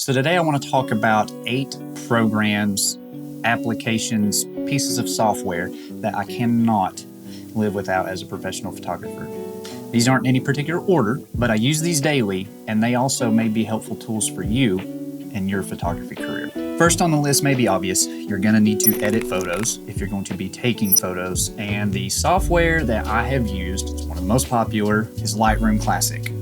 So today I want to talk about 8 programs, applications, pieces of software that I cannot live without as a professional photographer. These aren't in any particular order, but I use these daily, and they also may be helpful tools for you in your photography career. First on the list may be obvious. You're going to need to edit photos if you're going to be taking photos, and the software that I have used, it's one of the most popular, is Lightroom Classic.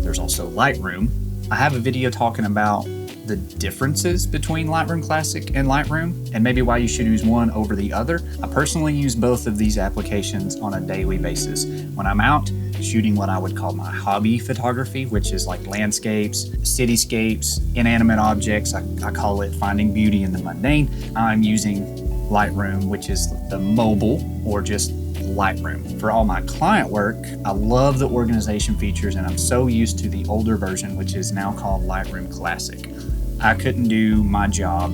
There's also Lightroom. I have a video talking about the differences between Lightroom Classic and Lightroom, and maybe why you should use one over the other. I personally use both of these applications on a daily basis. When I'm out shooting what I would call my hobby photography, which is like landscapes, cityscapes, inanimate objects, I call it finding beauty in the mundane, I'm using Lightroom, which is the mobile or just Lightroom. For all my client work, I love the organization features, and I'm so used to the older version, which is now called Lightroom Classic. I couldn't do my job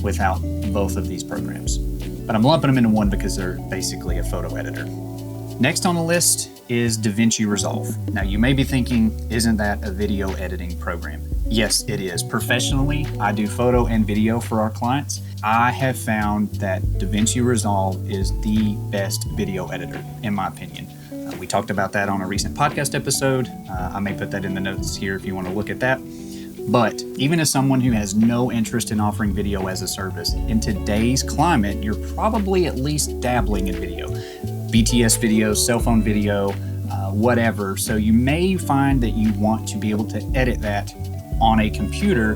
without both of these programs, but I'm lumping them into one because they're basically a photo editor. Next on the list is Davinci Resolve. Now you may be thinking, isn't that a video editing program? Yes, it is. Professionally, I do photo and video for our clients. I have found that Davinci Resolve is the best video editor, in my opinion. We talked about that on a recent podcast episode. I may put that in the notes here if you want to look at that. But even as someone who has no interest in offering video as a service, in today's climate, you're probably at least dabbling in video. BTS video, cell phone video, whatever. So you may find that you want to be able to edit that on a computer,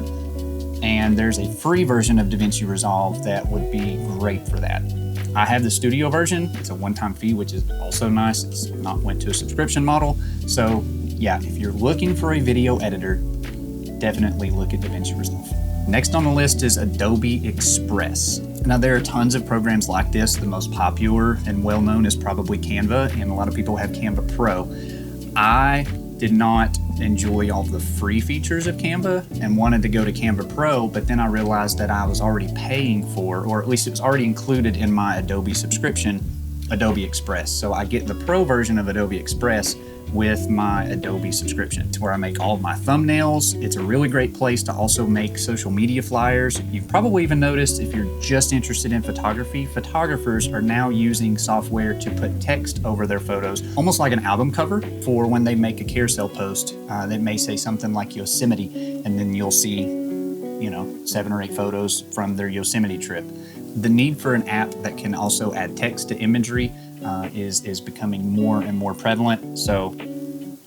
and there's a free version of Davinci Resolve that would be great for that. I have the studio version. It's a one-time fee, which is also nice. It's not went to a subscription model. So yeah, if you're looking for a video editor, definitely look at Davinci Resolve. Next on the list is Adobe Express. Now there are tons of programs like this. The most popular and well-known is probably Canva, and a lot of people have Canva Pro. I did not enjoy all the free features of Canva and wanted to go to Canva Pro, but then I realized that I was already paying for, or at least it was already included in my Adobe subscription, Adobe Express. So I get the Pro version of Adobe Express with my Adobe subscription. It's where I make all of my thumbnails. It's a really great place to also make social media flyers. You've probably even noticed, if you're just interested in photography, photographers are now using software to put text over their photos, almost like an album cover for when they make a carousel post that may say something like Yosemite, and then you'll see, 7 or 8 photos from their Yosemite trip. The need for an app that can also add text to imagery is becoming more and more prevalent, so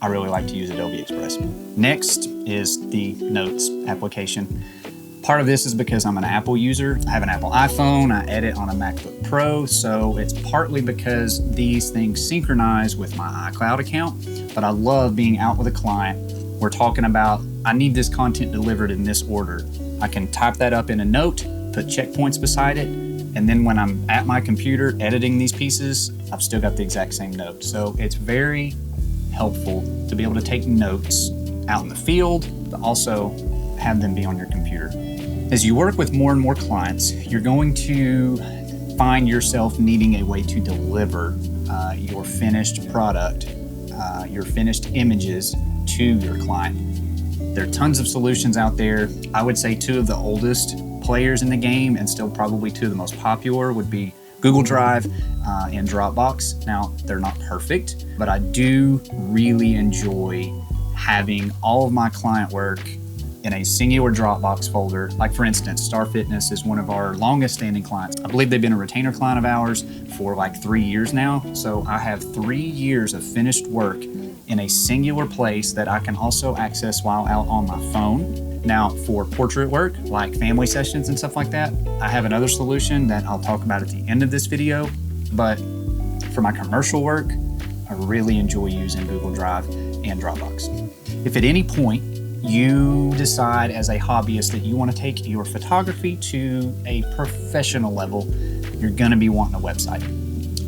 I really like to use Adobe Express. Next is the Notes application. Part of this is because I'm an Apple user. I have an Apple iPhone, I edit on a MacBook Pro, so it's partly because these things synchronize with my iCloud account, but I love being out with a client. We're talking about, I need this content delivered in this order. I can type that up in a note, put checkpoints beside it, and then when I'm at my computer editing these pieces, I've still got the exact same note. So it's very helpful to be able to take notes out in the field, but also have them be on your computer. As you work with more and more clients, you're going to find yourself needing a way to deliver your finished product, your finished images to your client. There are tons of solutions out there. I would say 2 of the oldest players in the game, and still probably 2 of the most popular, would be Google Drive and Dropbox. Now, they're not perfect, but I do really enjoy having all of my client work in a singular Dropbox folder. Like for instance, Star Fitness is one of our longest standing clients. I believe they've been a retainer client of ours for like 3 years now. So I have 3 years of finished work in a singular place that I can also access while out on my phone. Now, for portrait work, like family sessions and stuff like that, I have another solution that I'll talk about at the end of this video. But for my commercial work, I really enjoy using Google Drive and Dropbox. If at any point you decide as a hobbyist that you want to take your photography to a professional level, you're going to be wanting a website.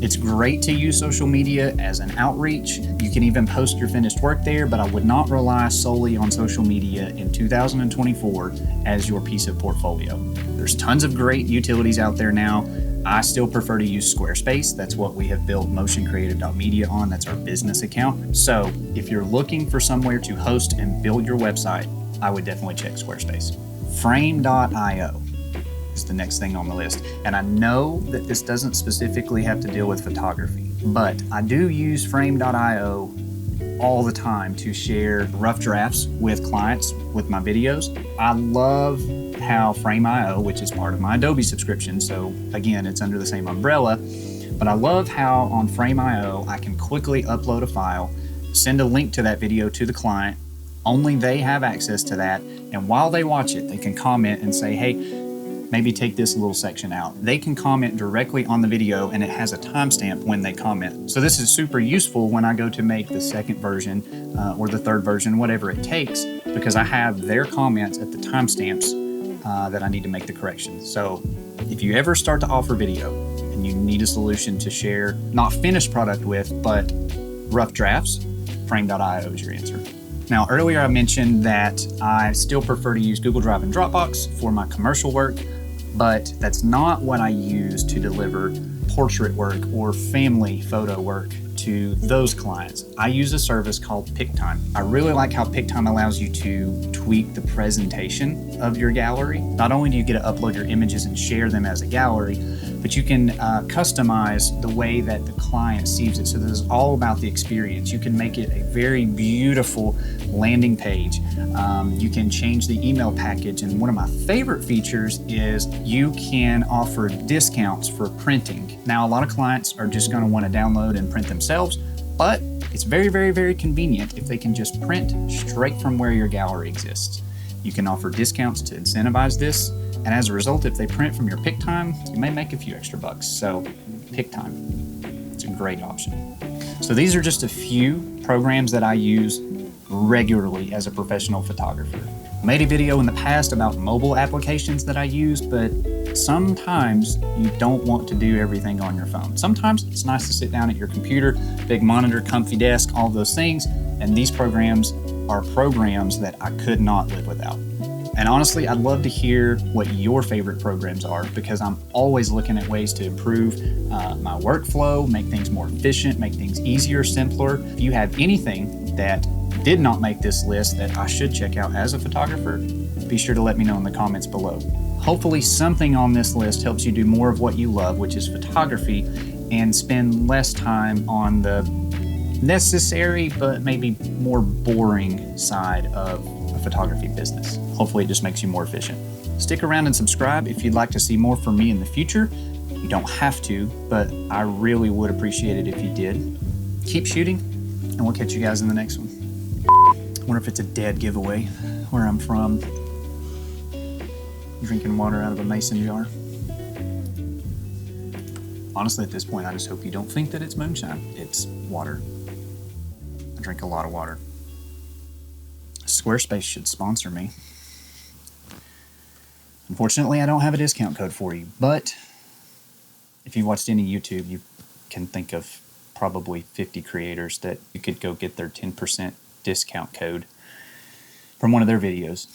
It's great to use social media as an outreach. You can even post your finished work there, but I would not rely solely on social media in 2024 as your piece of portfolio. There's tons of great utilities out there now. I still prefer to use Squarespace. That's what we have built motioncreative.media on. That's our business account. So if you're looking for somewhere to host and build your website, I would definitely check Squarespace. Frame.io is the next thing on the list. And I know that this doesn't specifically have to deal with photography, but I do use Frame.io all the time to share rough drafts with clients with my videos. I love how Frame.io, which is part of my Adobe subscription, so again, it's under the same umbrella, but I love how on Frame.io I can quickly upload a file, send a link to that video to the client. Only they have access to that, and while they watch it, they can comment and say, hey, maybe take this little section out. They can comment directly on the video, and it has a timestamp when they comment. So this is super useful when I go to make the second version or the third version, whatever it takes, because I have their comments at the timestamps that I need to make the corrections. So if you ever start to offer video and you need a solution to share, not finished product with, but rough drafts, Frame.io is your answer. Now, earlier I mentioned that I still prefer to use Google Drive and Dropbox for my commercial work, but that's not what I use to deliver portrait work or family photo work to those clients. I use a service called Pic-Time. I really like how Pic-Time allows you to tweak the presentation of your gallery. Not only do you get to upload your images and share them as a gallery, but you can customize the way that the client sees it. So this is all about the experience. You can make it a very beautiful landing page. You can change the email package. And one of my favorite features is you can offer discounts for printing. Now, a lot of clients are just gonna wanna download and print themselves, but it's very, very, very convenient if they can just print straight from where your gallery exists. You can offer discounts to incentivize this. And as a result, if they print from your Pic-Time, you may make a few extra bucks. So Pic-Time, it's a great option. So these are just a few programs that I use regularly as a professional photographer. I made a video in the past about mobile applications that I use, but sometimes you don't want to do everything on your phone. Sometimes it's nice to sit down at your computer, big monitor, comfy desk, all those things. And these programs are programs that I could not live without. And honestly, I'd love to hear what your favorite programs are, because I'm always looking at ways to improve my workflow, make things more efficient, make things easier, simpler. If you have anything that did not make this list that I should check out as a photographer, be sure to let me know in the comments below. Hopefully something on this list helps you do more of what you love, which is photography, and spend less time on the necessary but maybe more boring side of a photography business. Hopefully it just makes you more efficient. Stick around and subscribe if you'd like to see more from me in the future. You don't have to, but I really would appreciate it if you did. Keep shooting, and we'll catch you guys in the next one. I wonder if it's a dead giveaway where I'm from. Drinking water out of a mason jar. Honestly, at this point, I just hope you don't think that it's moonshine. It's water. I drink a lot of water. Squarespace should sponsor me. Unfortunately, I don't have a discount code for you, but if you've watched any YouTube, you can think of probably 50 creators that you could go get their 10% discount code from one of their videos,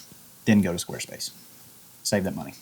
then go to Squarespace. Save that money.